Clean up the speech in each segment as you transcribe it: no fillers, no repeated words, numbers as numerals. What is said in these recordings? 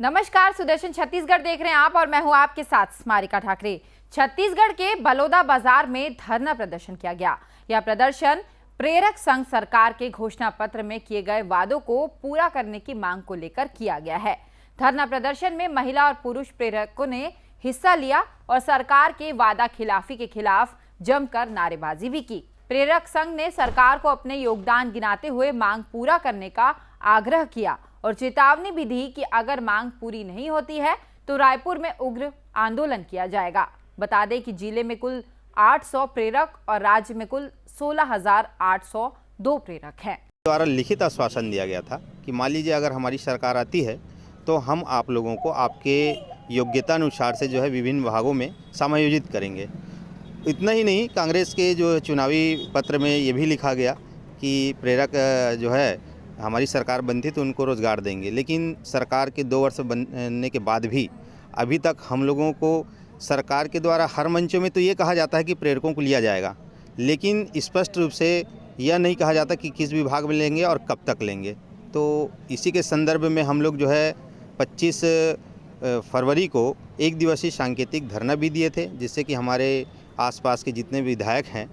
नमस्कार, सुदर्शन छत्तीसगढ़ देख रहे हैं आप और मैं हूं आपके साथ स्मारिका ठाकरे। छत्तीसगढ़ के बलौदा बाजार में धरना प्रदर्शन किया गया। यह प्रदर्शन प्रेरक संघ सरकार के घोषणा पत्र में किए गए वादों को पूरा करने की मांग को लेकर किया गया है। धरना प्रदर्शन में महिला और पुरुष प्रेरकों ने हिस्सा लिया और सरकार के वादा खिलाफी के खिलाफ जमकर नारेबाजी भी की। प्रेरक संघ ने सरकार को अपने योगदान गिनाते हुए मांग पूरा करने का आग्रह किया और चेतावनी भी दी कि अगर मांग पूरी नहीं होती है तो रायपुर में उग्र आंदोलन किया जाएगा। बता दें कि जिले में कुल 800 प्रेरक और राज्य में कुल 16,802 प्रेरक हैं। द्वारा लिखित आश्वासन दिया गया था कि मान लीजिए अगर हमारी सरकार आती है तो हम आप लोगों को आपके योग्यता अनुसार से जो है विभिन्न विभागों में समायोजित करेंगे। इतना ही नहीं, कांग्रेस के जो चुनावी पत्र में ये भी लिखा गया कि प्रेरक जो है हमारी सरकार बनती तो उनको रोज़गार देंगे, लेकिन सरकार के 2 वर्ष बनने के बाद भी अभी तक हम लोगों को सरकार के द्वारा हर मंचों में तो ये कहा जाता है कि प्रेरकों को लिया जाएगा, लेकिन स्पष्ट रूप से यह नहीं कहा जाता कि किस विभाग में लेंगे और कब तक लेंगे। तो इसी के संदर्भ में हम लोग जो है 25 फरवरी को एक दिवसीय सांकेतिक धरना भी दिए थे, जिससे कि हमारे आसपास के जितने विधायक हैं,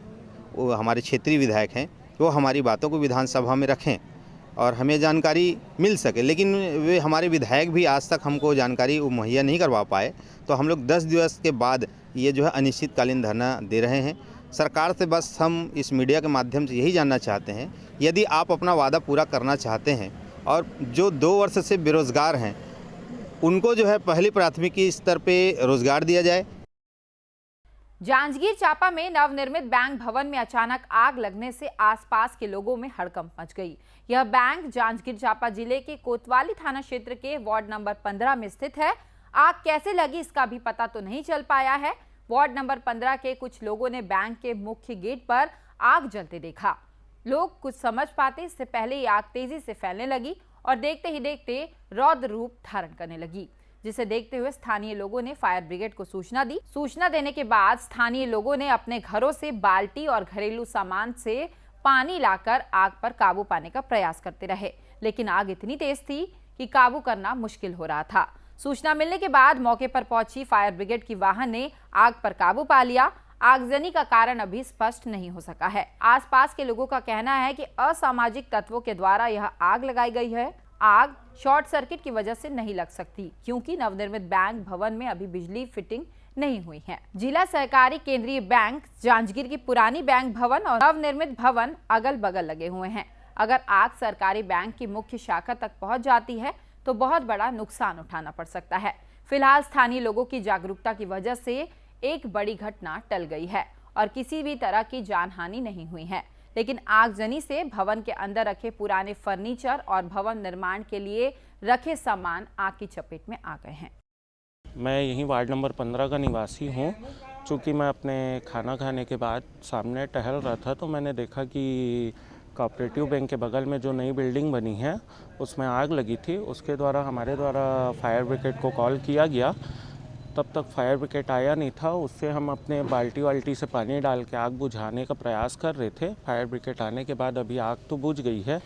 वो हमारे क्षेत्रीय विधायक हैं, वो हमारी बातों को विधानसभा में रखें और हमें जानकारी मिल सके। लेकिन वे हमारे विधायक भी आज तक हमको जानकारी मुहैया नहीं करवा पाए। तो हम लोग 10 दिवस के बाद ये जो है अनिश्चितकालीन धरना दे रहे हैं। सरकार से बस हम इस मीडिया के माध्यम से यही जानना चाहते हैं, यदि आप अपना वादा पूरा करना चाहते हैं और जो 2 वर्ष से बेरोज़गार हैं उनको जो है पहली प्राथमिकी स्तर पे रोज़गार दिया जाए। जांजगीर चांपा में नवनिर्मित बैंक भवन में अचानक आग लगने से आसपास के लोगों में हड़कंप मच गई। यह बैंक जांजगीर चांपा जिले के कोतवाली थाना क्षेत्र के वार्ड नंबर 15 में स्थित है। आग कैसे लगी इसका भी पता तो नहीं चल पाया है। वार्ड नंबर 15 के कुछ लोगों ने बैंक के मुख्य गेट पर आग जलते देखा। लोग कुछ समझ पाते इससे पहले ही आग तेजी से फैलने लगी और देखते ही देखते रौद्र रूप धारण करने लगी, जिसे देखते हुए स्थानीय लोगों ने फायर ब्रिगेड को सूचना दी। सूचना देने के बाद स्थानीय लोगों ने अपने घरों से बाल्टी और घरेलू सामान से पानी लाकर आग पर काबू पाने का प्रयास करते रहे, लेकिन आग इतनी तेज थी कि काबू करना मुश्किल हो रहा था। सूचना मिलने के बाद मौके पर पहुंची फायर ब्रिगेड की वाहन ने आग पर काबू पा लिया। आगजनी का कारण अभी स्पष्ट नहीं हो सका है। आसपास के लोगों का कहना है कि असामाजिक तत्वों के द्वारा यह आग लगाई गई है। आग शॉर्ट सर्किट की वजह से नहीं लग सकती, क्योंकि नवनिर्मित बैंक भवन में अभी बिजली फिटिंग नहीं हुई है। जिला सहकारी केंद्रीय बैंक जांजगीर की पुरानी बैंक भवन और नवनिर्मित भवन अगल बगल लगे हुए हैं। अगर आग सरकारी बैंक की मुख्य शाखा तक पहुंच जाती है तो बहुत बड़ा नुकसान उठाना पड़ सकता है। फिलहाल स्थानीय लोगों की जागरूकता की वजह से एक बड़ी घटना टल गई है और किसी भी तरह की जानहानि नहीं हुई है, लेकिन आगजनी से भवन के अंदर रखे पुराने फर्नीचर और भवन निर्माण के लिए रखे सामान आग की चपेट में आ गए हैं। मैं यहीं वार्ड नंबर 15 का निवासी हूँ। चूँकि मैं अपने खाना खाने के बाद सामने टहल रहा था तो मैंने देखा कि कोऑपरेटिव बैंक के बगल में जो नई बिल्डिंग बनी है उसमें आग लगी थी। उसके द्वारा हमारे द्वारा फायर ब्रिगेड को कॉल किया गया। तब तक फायर ब्रिगेड आया नहीं था। उससे हम अपने बाल्टी से पानी डाल के आग बुझाने का प्रयास कर रहे थे। फायर ब्रिगेड आने के बाद अभी आग तो बुझ गई है,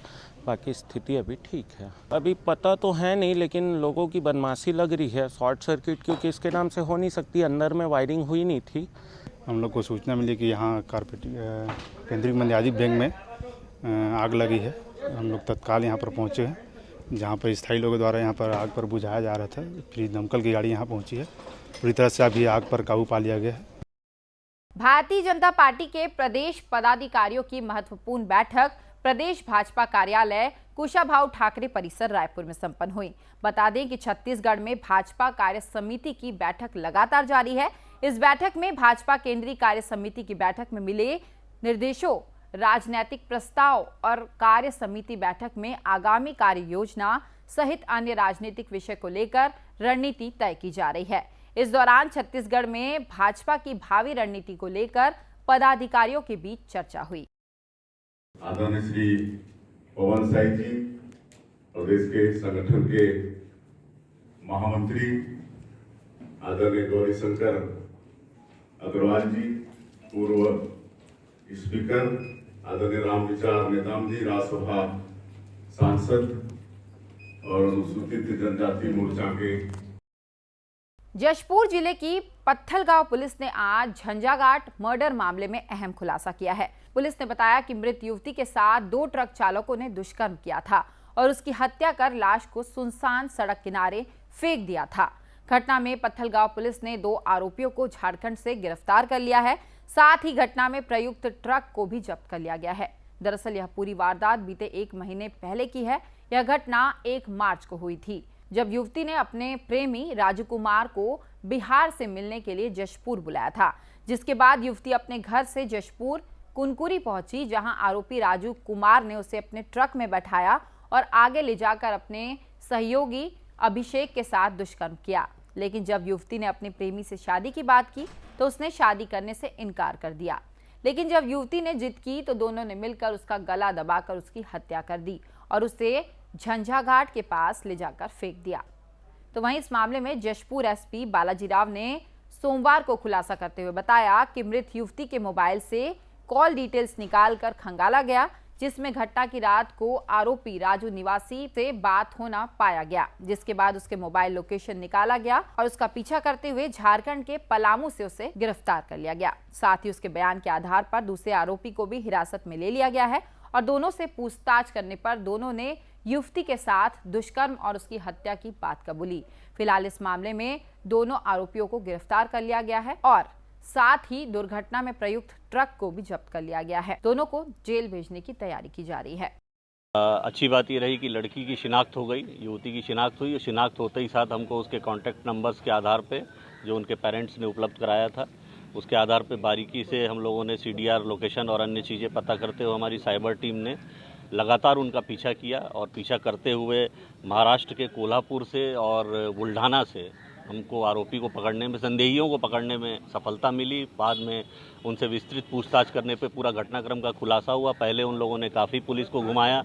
बाकी स्थिति अभी ठीक है। अभी पता तो है नहीं, लेकिन लोगों की बदमाशी लग रही है। शॉर्ट सर्किट क्योंकि इसके नाम से हो नहीं सकती, अंदर में वायरिंग हुई नहीं थी। हम लोग को सूचना मिली कि यहाँ केंद्रीय मन्यादिक बैंक में आग लगी है। हम लोग तत्काल यहाँ पर पहुँचे हैं, जहाँ पर स्थायी लोगों द्वारा यहाँ पर आग पर बुझाया जा रहा था। फिर दमकल की गाड़ी यहाँ पहुँची है। पूरी तरह से अभी आग पर काबू पा लिया गया है। भारतीय जनता पार्टी के प्रदेश पदाधिकारियों की महत्वपूर्ण बैठक प्रदेश भाजपा कार्यालय कुशाभाऊ ठाकरे परिसर रायपुर में संपन्न हुई। बता दें कि छत्तीसगढ़ में भाजपा कार्य समिति की बैठक लगातार जारी है। इस बैठक में भाजपा केंद्रीय कार्य समिति की बैठक में मिले निर्देशों, राजनीतिक प्रस्ताव और कार्य समिति बैठक में आगामी कार्य योजना सहित अन्य राजनीतिक विषय को लेकर रणनीति तय की जा रही है। इस दौरान छत्तीसगढ़ में भाजपा की भावी रणनीति को लेकर पदाधिकारियों के बीच चर्चा हुई। आदरणीय श्री पवन साई जी, प्रदेश के संगठन के महामंत्री आदरणीय गौरीशंकर अग्रवाल जी, पूर्व स्पीकर आदरणीय रामविचार नेताम जी, राज्यसभा सांसद और अनुसूचित जनजाति मोर्चा के जशपुर जिले की पत्थलगांव पुलिस ने आज झंझाघाट मर्डर मामले में अहम खुलासा किया है। पुलिस ने बताया कि मृत युवती के साथ 2 ट्रक चालकों ने दुष्कर्म किया था और उसकी हत्या कर लाश को सुनसान सड़क किनारे फेंक दिया था। घटना में पत्थलगांव पुलिस ने 2 आरोपियों को झारखंड से गिरफ्तार कर लिया है। साथ ही घटना में प्रयुक्त ट्रक को भी जब्त कर लिया गया है। दरअसल यह पूरी वारदात बीते 1 महीने पहले की है। यह घटना 1 मार्च को हुई थी, जब युवती ने अपने प्रेमी राजू कुमार को बिहार से मिलने के लिए जशपुर बुलाया था। जिसके बाद युवती अपने घर से जशपुर कुनकुरी पहुंची, जहां आरोपी राजू कुमार ने उसे अपने ट्रक में बैठाया और आगे ले जाकर अपने सहयोगी अभिषेक के साथ दुष्कर्म किया। लेकिन जब युवती ने अपने प्रेमी से शादी की बात की तो उसने शादी करने से इनकार कर दिया। लेकिन जब युवती ने जिद की तो दोनों ने मिलकर उसका गला दबाकर उसकी हत्या कर दी और उसे झंझाघाट के पास ले जाकर फेंक दिया। तो वहीं इस मामले में जशपुर एसपी बालाजी राव ने सोमवार को खुलासा करते हुए बताया कि मृत युवती के मोबाइल से कॉल डिटेल्स निकालकर खंगाला गया, जिसमें घटना की रात को आरोपी राजू निवासी से बात होना पाया गया। जिसके बाद उसके मोबाइल लोकेशन निकाला गया और उसका पीछा करते हुए झारखंड के पलामू से उसे गिरफ्तार कर लिया गया। साथ ही उसके बयान के आधार पर दूसरे आरोपी को भी हिरासत में ले लिया गया है और दोनों से पूछताछ करने पर दोनों ने युवती के साथ दुष्कर्म और उसकी हत्या की बात कबूली। फिलहाल इस मामले में दोनों आरोपियों को गिरफ्तार कर लिया गया है और साथ ही दुर्घटना में प्रयुक्त ट्रक को भी जब्त कर लिया गया है। दोनों को जेल भेजने की तैयारी की जा रही है। अच्छी बात ये रही कि लड़की की शिनाख्त हो गई, युवती की शिनाख्त हुई और शिनाख्त होते ही साथ हमको उसके कॉन्टैक्ट नंबर्स के आधार पे जो उनके पेरेंट्स ने उपलब्ध कराया था, उसके आधार पे बारीकी से हम लोगों ने CDR लोकेशन और अन्य चीज़ें पता करते हुए हमारी साइबर टीम ने लगातार उनका पीछा किया और पीछा करते हुए महाराष्ट्र के कोल्हापुर से और बुल्ढाना से हमको आरोपी को पकड़ने में, संदेहियों को पकड़ने में सफलता मिली। बाद में उनसे विस्तृत पूछताछ करने पे पूरा घटनाक्रम का खुलासा हुआ। पहले उन लोगों ने काफ़ी पुलिस को घुमाया,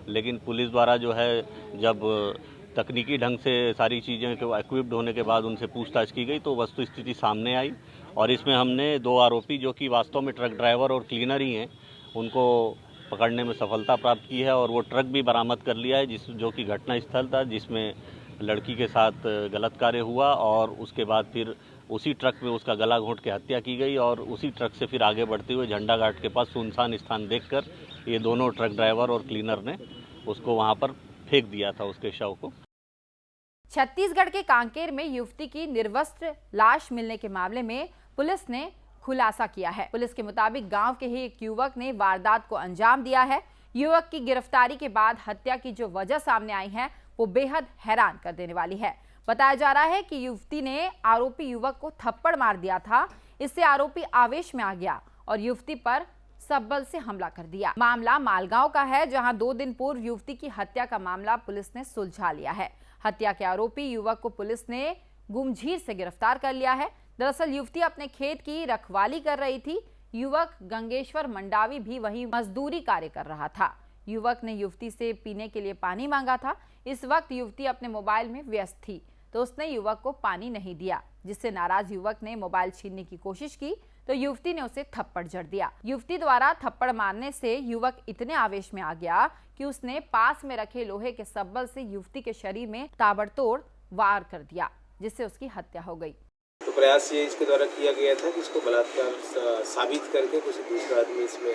लेकिन पुलिस द्वारा जो है जब तकनीकी ढंग से सारी चीज़ें इक्विप्ड होने के बाद उनसे पूछताछ की गई तो वस्तु स्थिति सामने आई और इसमें हमने 2 आरोपी जो कि वास्तव में ट्रक ड्राइवर और क्लीनर ही हैं, उनको पकड़ने में सफलता प्राप्त की है और वो ट्रक भी बरामद कर लिया है जो कि घटना स्थल था जिसमें लड़की के साथ गलत कार्य हुआ और उसके बाद फिर उसी ट्रक में उसका गला घोंट के हत्या की गई और उसी ट्रक से फिर आगे बढ़ते हुए झंडा घाट के पास सुनसान स्थान देखकर ये दोनों ट्रक ड्राइवर और क्लीनर ने उसको वहाँ पर फेंक दिया था, उसके शव को। छत्तीसगढ़ के कांकेर में युवती की निर्वस्त्र लाश मिलने के मामले में पुलिस ने खुलासा किया है। पुलिस के मुताबिक गांव के ही एक युवक ने वारदात को अंजाम दिया है। युवक की गिरफ्तारी के बाद हत्या की जो वजह सामने आई है वो बेहद हैरान कर देने वाली है। बताया जा रहा है कि युवती ने आरोपी युवक को थप्पड़ मार दिया था। इससे आरोपी आवेश में आ गया और युवती पर सब्बल से हमला कर दिया। मामला मालगांव का है, जहां 2 दिन पूर्व युवती की हत्या का मामला पुलिस ने सुलझा लिया है। हत्या के आरोपी युवक को पुलिस ने गुमझीर से गिरफ्तार कर लिया है। दरअसल युवती अपने खेत की रखवाली कर रही थी। युवक गंगेश्वर मंडावी भी वही मजदूरी कार्य कर रहा था। युवक ने युवती से पीने के लिए पानी मांगा था। इस वक्त युवती अपने मोबाइल में व्यस्त थी तो उसने युवक को पानी नहीं दिया, जिससे नाराज युवक ने मोबाइल छीनने की कोशिश की तो युवती ने उसे थप्पड़ जड़ दिया। युवती द्वारा थप्पड़ मारने से युवक इतने आवेश में आ गया कि उसने पास में रखे लोहे के सब्बल से युवती के शरीर में ताबड़तोड़ वार कर दिया, जिससे उसकी हत्या हो गई। तो प्रयास ये इसके द्वारा किया गया था कि इसको बलात्कार साबित करके किसी दूसरा आदमी इसमें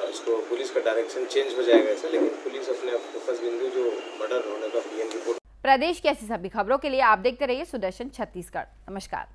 इसको पुलिस का डायरेक्शन चेंज हो जाएगा ऐसा, लेकिन पुलिस अपने फोकस बिंदु जो मर्डर होने का PM रिपोर्ट। प्रदेश की ऐसी सभी खबरों के लिए आप देखते रहिए सुदर्शन छत्तीसगढ़। नमस्कार।